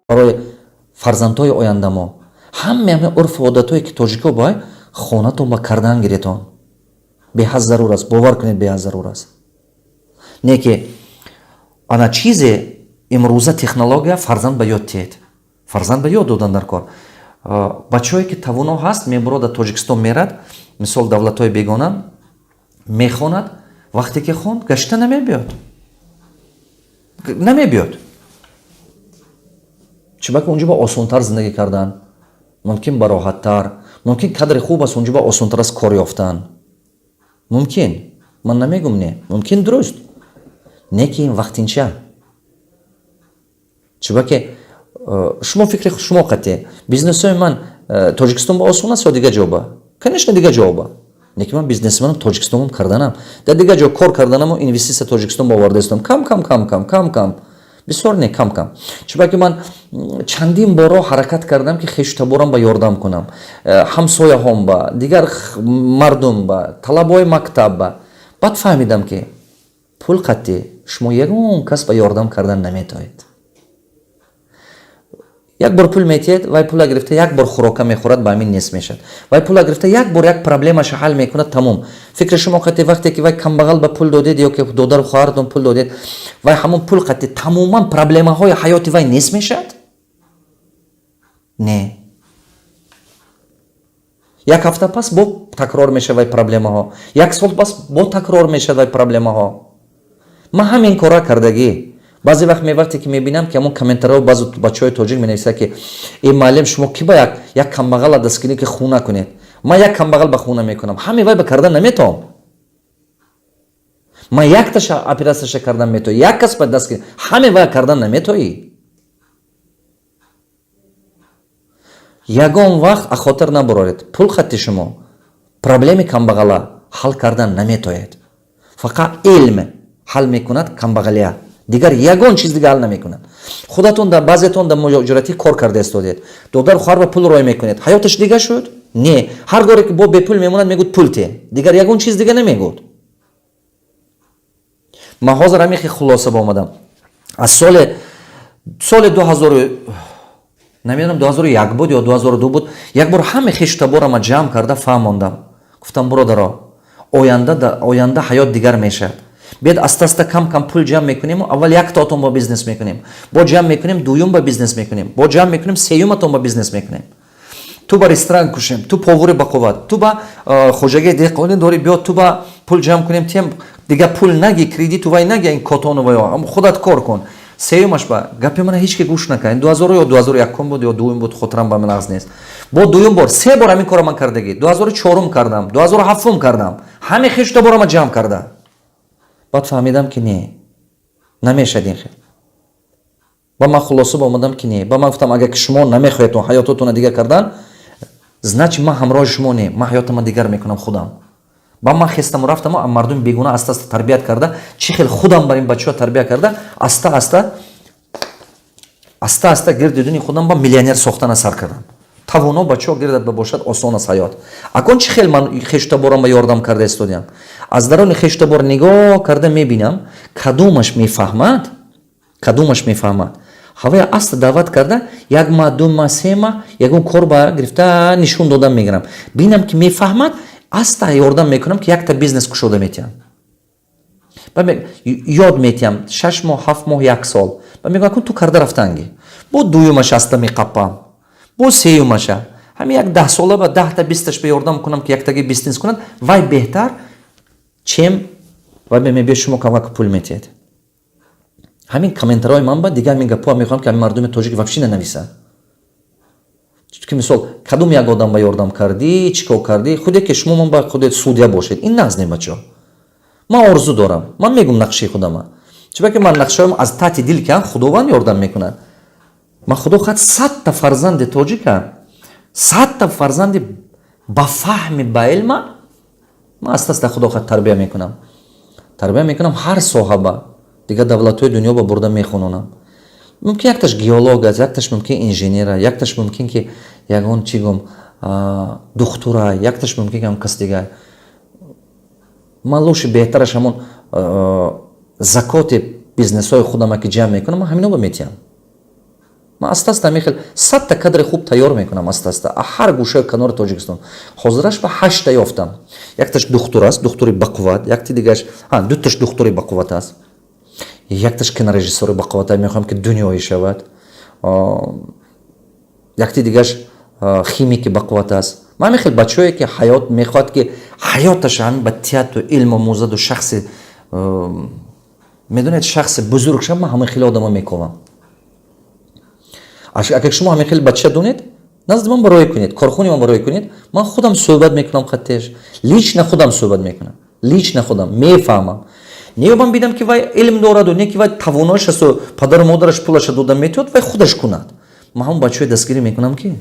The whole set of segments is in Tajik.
برای فرزندهای آینده ما همه عرف و عادتایی که تاجیکا باید خانه‌تون با کردن گیرتون به حد ضرور است. باور کنید به حد ضرور است. نه که انا چیز امروزه تکنولوژیا فرزند به یاد تید، فرزند به یاد دادن در کار. بچه‌ای که توانو هست میبرد در تاجیکستان میرد، مثال دولت‌های بیگانه میخواند، وقتی که خوند گشته نمیبیاد. چرا که اونجا با آسان‌تر زندگی کردن، ممکن با راحت‌تر، ممکن قدر خوب است اونجا با آسان‌تر از کار یافتن. ممکن، من نمیگم نه، ممکن درست. نه که این وقت اینچه. چرا که شما فکر شما قطعه بیزنس‌های من تاجیکستان با آسان است یا دیگه جوابه؟ کنشن دیگه جوابه. نه که من بیزنسمنم تاجیکستانم کردنم. در دیگه جا کار کردنم و اینوستیسیون تاجیکستان باورده استم. کم. بسیار نه کم. چرا که من چندین بارا حرکت کردم که خیشتبارم با یاردم کنم. همسایه هم با دیگر مردم با طلبای مکتب با. بعد فهمیدم که پول قطعه شما یگون کس با یاردم کردن نمیتونید. یک بار پول میتید وای پول گرفته یک بار خوراک میخورد با همین نیست میشد. وای پول گرفته یک بار یک پرابلمش حل میکنه تمام. فکر شما قطعه وقتی که وای کم بغل به پول دادید یا که دادر خواهرتون پول دادید وای همون پول قطعه تماما پرابلم های حیاتی وای نیست میشد؟ نه. یک هفته پس با تکرار میشه وای پرابلم ها. یک سال پس با تکرار میشه وای پرابلم ها. ما همین کارا کردگی. بعضی وقت میوقتی که میبینم که همون کامنترها بعضی بچهای تاجیک مینویسه که ای معلم شما کی با یک کم بغل دست کنید که خونه کنید. ما یک کم بغل به خونه میکنم. همین وای به کردن نمیتونم. ما یک تاش اپراسیش کردن میتونم. یک کس به دست کنید. همین وای کردن نمیتونی. یگان وقت خاطر نبرارید. پول خطی شما پرابلم کم بغل حل کردن نمیتونید. فقط علم حل میکند کم بغلیه. دیگر یگان چیز دیگه حل نمیکنن. خودتون در بعضیتون در مجاورتی کار کرده استودید. دادر خواهر با پول روی میکنید. حیاتش دیگه شد؟ نه. هر گاری که با به پول میموند میگود پول ته. دیگر یگان چیز دیگه نمیگود. من حاضر همین خلاصه با اومدم. از سال 2000 نمیدونم 2001 بود یا 2002 بود. یک بار همه خشتبارم ما جمع کرده فهموندم. گفتم برادرها آینده حیات دیگر میشه. بیاد است کم پول جمع میکنیم و اول یک تاتون با بیزنس میکنیم. با جمع میکنیم دوم با بیزنس میکنیم. با جمع میکنیم سیوم تون با بیزنس میکنیم. تو با رستوران کشیم، تو پاور با قوت، تو با خوجگی دیقانی داری بیاد تو با پول جمع کنیم تیم دیگه پول نگی کردیت تو وای نگی این کاتون و خودت کار کن. سیومش با گپی من هیچ که گوش نکنین. 2000 یا 2001 بود یا دوم بود خاطرم با من از نیست. با دوم بار سه بار همین کارو من کردگی. 2004 کردم، 2007 کردم. همه خشت بار ما جمع کرده. بعد فهمیدم که نه نمیشه این خیلی. با من خلاصه با اومدم که نه. با من گفتم اگه شما نمیخواید تو حیاتتون دیگه کردن значит ما همراه شما نه. من حیاتم دیگر میکنم خودم. با من خستم و رفتم و مردم بیگونه است تربیت کرده. چی خیلی خودم برای این بچه‌ها تربیت کرده. است گرد دنیا خودم با میلیونر ساختن سر کردم. توانا بچه‌ها گردت باشد آسان است حیات. اگه چه خیلی من خشتبارم با یاردم کرده استودیم. از درون خشتبار نگاه کرده میبینم کدومش میفهمد. هوای است دعوت کرده یک ماه دو ماه سه ماه یگون کار با گرفته نشون دادم میگیرم. ببینم که میفهمد است یاردم میکنم که یک تا بیزنس کشوده میتونم. یاد میتونم 6 ماه 7 ماه یک سال. میگم تو کرده رفتنگی. با دویمش است میقپم. با سیومش همین یک 10 ساله با 10 تا 20 تاش به یاردم کنم که یک تاگی بیزنس کنند وای بهتر چیم وای به میبی شما کمک پول میتید. همین کامنترهای من با دیگر میگم میخوام که همین مردم تاجیک وابشی ننویسن. که مثال کدوم یک آدم با یاردم کردی چیکار کردی خودت که شما من با خودت سودیا باشید این ناز بچه‌ها. من آرزو دارم. من میگم نقشه خودم. چرا که من نقشه‌ام از تحت دل که خداوند یاردم میکنه. من خدا خود 100 تا فرزند تاجیکم 100 تا فرزند با فهم با علم من است خدا خود تربیت میکنم هر صاحب دیگه دولت‌های دنیا با برده میخونونم. ممکن یک تاش گیولوگ است، یک تاش ممکن انجینیر، یک تاش ممکن که یگان چیگم دکترا، یک تاش ممکن که هم کس دیگه. من لوش بهترش همون زکات بیزنس های خودم که جمع میکنم همینو با میتیم. من аста мехел 100 та кадри хуб тайёр мекунам аста ҳар гӯшаи канори Тоҷикистон. ҳозираш ба 8 та ёфтам. Якташ духтур аст, духтури бақувват, якти дигаш дуташ духтури бақувват аст. Якташ кинорежиссёри бақувват аст, мехоҳам ки дунёӣ шавад. Якти дигаш химики бақувват аст. Ман мехел бачае ки ҳаёт мехоҳад ки ҳаёташ ҳамин ба театру илму омӯзаду шахси медонед шахси бузург шавад. Ман ҳамин хеле одама мековам. Агар шумо ҳамин хеле бача донед, назди ман барои кунед, корхони ман барои кунед, ман худам суҳбат мекунам хаттеш. Лично худам суҳбат мекунам. Лично худам мефаҳмам. Не ман бидам ки вай илм дораду, не ки вай тавоноиш асту падару модараш пулаша дода метиҳад, вай худаш кунад. Ман ҳамон бачаҳои дастгирӣ мекунам ки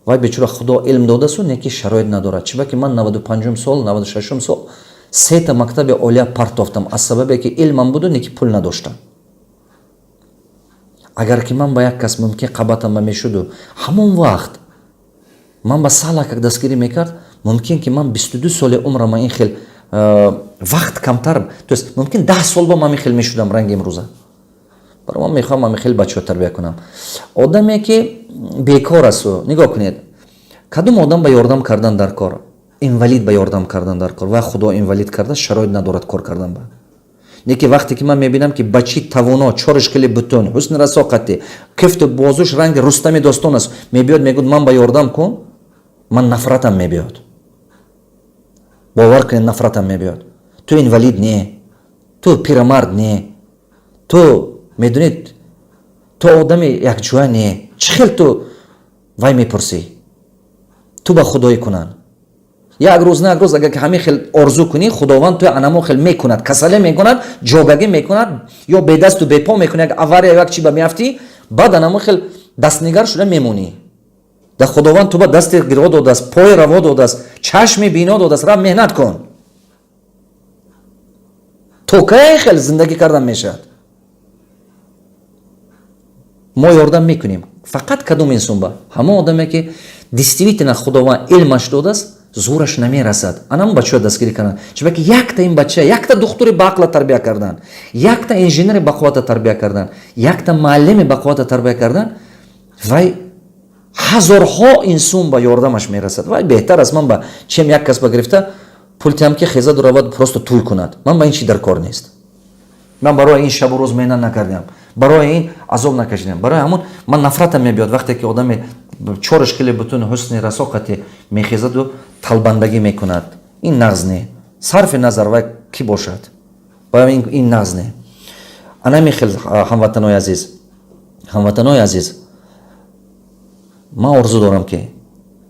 вай бечора худо илм додасту, не ки шароит надорад. Чиба ки ман 95 сол, 96 сол 3 та мактаби олия партофтам аз сабабе ки илмам буду, не ки пул надоштам. Агар ки ман ба як кас мумкин қабатам ба мешуду, ҳамон вақт ман ба сала как дастгирӣ мекард, мумкин ки ман 22 соли умрам ин хел вақт камтар, то есть мумкин 10 сол ба ман ин хел мешудам ранги имрӯза. Барои ман мехоҳам ман хеле бачаҳо тарбия кунам. Одаме ки бекор асту, нигоҳ кунед, кадом одам ба ёрдам кардан дар кор, инвалид ба ёрдам кардан дар кор, ва худо инвалид карда шароит надорад кор кардан ба. Неки вақте ки ман мебинам ки бачи тавоно, 4 шкили бутун, ҳусни расоқати, кифту бозуш ранги Рустами Достон аст, мебиёд мегӯд ман ба ёрдам кун, ман нафратам мебиёд. Бовар кунед, нафратам мебиёд. Ту инвалид не, ту пирамард не, ту медонед, ту одами якҷоя не. Чӣ хел ту вай мепурсӣ? Ту ба худоӣ кунан. Як рӯз на як рӯз агар ки ҳамин хел орзу кунӣ, худованд туи анамон хел мекунад, касале мекунад, ҷогагӣ мекунад, ё бедасту бепо мекунад, як авария як чӣ ба меафтӣ, баъд анамон хел дастнигар шуда мемонӣ. Да худованд ту ба дасти гиро додааст, пои раво додааст, чашми бино додааст, рав меҳнат кун. То кай хел зиндагӣ кардан мешавад. Мо ёрдам мекунем. Фақат кадом инсон ба? Ҳамон одаме ки действительно худованд илмаш додааст, зураш намерасад. Анам бачаҳо дастгирӣ карданд. Чиба ки якта ин бача, якта духтури баақла тарбия карданд, якта инженери бақуввата тарбия карданд, якта муаллими бақуввата тарбия карданд, вай ҳазорҳо инсон ба ёрдамаш мерасад. Вай беҳтар аст ман ба чем як кас ба гирифта пултиам ки хезаду равад просто туй кунад. Ман ба ин чӣ даркор нест. Ман барои ин шабу рӯз меҳнат накардам. Барои ин азоб накашидам. Барои ҳамон ман нафратам мебиёд вақте ки одаме 4 шкили бутун ҳусни расоқати мехезаду талбандагӣ мекунад. Ин нағз не. Сарфи назар вай ки бошад. Барои ин нағз не. Анами хел ҳамватанои азиз. Ҳамватанои азиз. Ман орзу дорам ки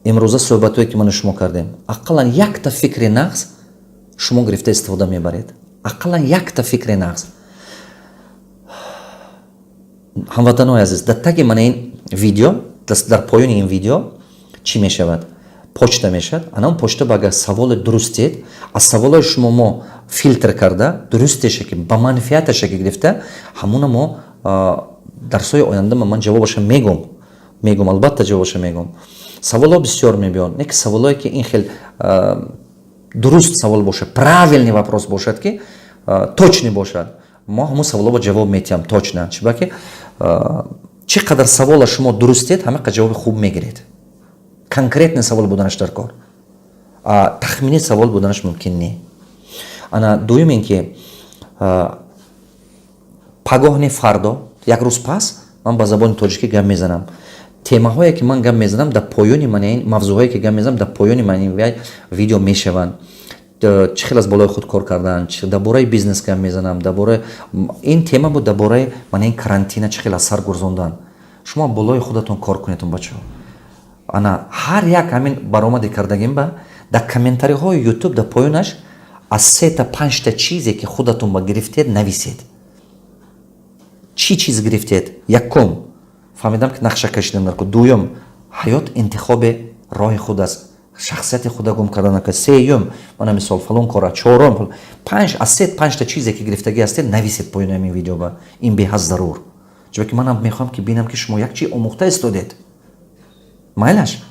имрӯза суҳбатое ки ману шумо кардем, ақаллан якта фикри нағз шумо гирифта истифода мебаред. Ақаллан якта фикри нағз. ҳамватанои азиз, дар таги мана ин видео, дар поёни ин видео чӣ мешавад? Почта мешавад. Анам почта ба агар саволи дурустед, аз саволҳои шумо мо филтр карда, дурустеша ки ба манфиаташа ки гирифта, ҳамуна мо дарсҳои оянда ман ҷавобаша мегум, албатта ҷавобаша мегум. Саволҳо бисёр мебиён, не ки саволҳое ки ин хел дуруст савол бошад, правилни вопрос бошад ки точни бошад. Мо ҳамун саволҳо ҷавоб метиҳам точно. Чиба ки чӣ қадар савола шумо дурустед, ҳама қадар ҷавоби хуб мегиред. Конкретный савол буданаш даркор. Тахмини савол буданаш мумкин не. Ана дуюм ин ки пагоҳни фардо, як рӯз пас ман ба забони тоҷикӣ гап мезанам. Темаҳое ки ман гап мезанам дар поёни ман ин мавзӯъҳое ки гап мезанам дар поёни ман ин видео мешаванд. Чӣ хел аз болои худ кор кардан, дар бораи бизнес гап мезанам, дар бораи ин тема буд, дар бораи мана ин карантина чӣ хел аз сар гурзондан. Шумо болои худатон кор кунедтон бачаҳо. Ана ҳар як ҳамин баромади кардагим ба дар комментариҳои YouTube дар поёнаш аз 3 та 5 та чизе ки худатон ба гирифтед нависед. Чӣ чиз гирифтед? Якум фаҳмидам ки нақша кашидан дар кор. Дуюм ҳаёт интихоби роҳи худ аст. Шахсияти худа гум кардан накард. Сеюм мана мисол фалон кора. Чорум 5 аз 3 5 та чизе ки гирифтагӣ ҳастед нависед поёни ҳамин видео ба. Ин беҳад зарур. Чунки манам мехоҳам ки бинам ки шумо як чӣ омӯхта истодед. Майлаш